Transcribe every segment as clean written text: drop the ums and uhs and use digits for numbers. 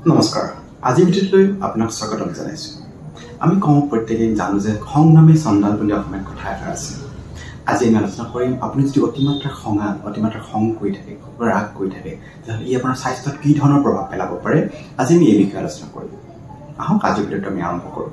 নমস্কাৰ আজি ভিডিঅ'লৈ আপোনাক স্বাগতম জনাইছো আমি কম প্ৰত্যেকই জানো যে খং নামে চন্দাল বুলি অসমীয়াত কথা এটা আছে আজি আমি আলোচনা কৰিম আপুনি যদি অতিমাত্ৰা খং কৰি থাকে ৰাগ কৰি থাকে তেতিয়াহ'লে ই আপোনাৰ স্বাস্থ্যত কি ধৰণৰ প্ৰভাৱ পেলাব পাৰে আজি আমি এই বিষয়ে আলোচনা কৰিম আহক আজিৰ ভিডিঅ'টো আমি আৰম্ভ কৰোঁ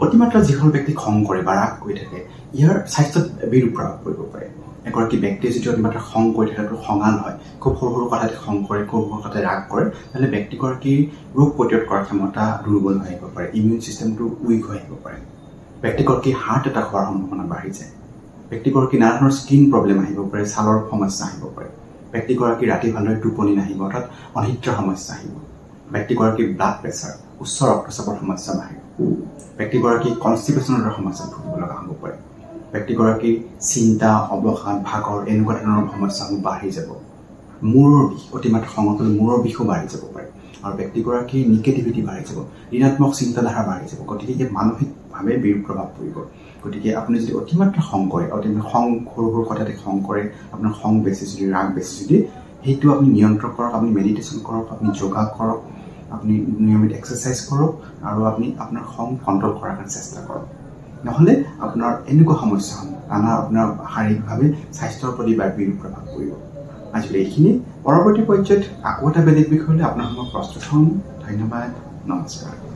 অতিমাত্ৰা যিখন ব্যক্তি খং কৰে বা ৰাগ কৰি থাকে ইয়াৰ স্বাস্থ্যত বিৰূপ প্ৰভাৱ পৰিব পাৰে এগৰাকী ব্যক্তিয়ে যদি অতিমাত্ৰা খং কৰি থাকে তো খঙাল হয় খুব সৰু সৰু কথাতে খং কৰে খুব সৰু কথাতে ৰাগ কৰে তাহলে ব্যক্তিগৰাকীৰ ৰোগ প্ৰতিৰোধ কৰাৰ ক্ষমতা দুৰ্বল হৈ আহিব পাৰে ইমিউন সিস্টেমটো উইক হৈ আহিব পাৰে ব্যক্তিগৰাকীৰ হাৰ্ট এটাক হোৱাৰ সম্ভাৱনা বাঢ়ি যায় ব্যক্তিগৰাকীৰ নানা ধৰণৰ স্কিন প্ৰব্লেম আহিব পাৰে ছালৰ সমস্যা আহিব পাৰে ব্যক্তিগৰাকীৰ ৰাতি ভালদৰে টোপনি নাহিব অৰ্থাৎ অনিদ্ৰাৰ সমস্যা আহিব ব্যক্তিগৰাকীৰ ব্লাড প্ৰেছাৰ উচ্চ ৰক্তচাপৰ সমস্যা বাঢ়িব ব্যক্তিগৰাকী কনষ্টিপেশ্যনৰ সমস্যা ভুগিব লগা হ'ব পাৰে ব্যক্তিগৰাকীৰ চিন্তা অৱসাদ ভাগৰ এনেকুৱা ধৰণৰ সমস্যাসমূহ বাঢ়ি যাব মূৰৰ বিষ অতিমাত্ৰা খঙত মূৰৰ বিষো বাঢ়ি যাব পাৰে আৰু ব্যক্তিগৰাকীৰ নিগেটিভিটি বাঢ়ি যাব ঋণাত্মক চিন্তাধাৰা বাঢ়ি যাব গতিকে এই মানসিকভাৱে বিৰূপ প্ৰভাৱ পৰিব গতিকে আপুনি যদি অতিমাত্ৰা খং কৰে অতিমাত্ৰা খং সৰু সৰু কথাতে খং কৰে আপোনাৰ খং বেছি যদি ৰাগ বেছি যদি সেইটো আপুনি নিয়ন্ত্ৰণ কৰক আপুনি মেডিটেশ্যন কৰক আপুনি যোগা কৰক আপনি নিয়মিত এক্সাৰসাইজ কৰক আৰু আপনি আপোনাৰ খং কন্ট্ৰোল কৰাৰ কাৰণে চেষ্টা কৰক নহলে আপোনাৰ এনেকুৱা সমস্যা হ'ব আপোনাৰ শাৰীৰিকভাৱে স্বাস্থ্যৰ প্ৰতি বিৰূপ প্ৰভাৱ পৰিব আজিলৈ এইখিনি পৰৱৰ্তী পৰ্যায়ত আকৌ এটা বেলেগ বিষয়লৈ আপোনাৰ সৈতে প্ৰস্তুত হ'ম ধন্যবাদ নমস্কাৰ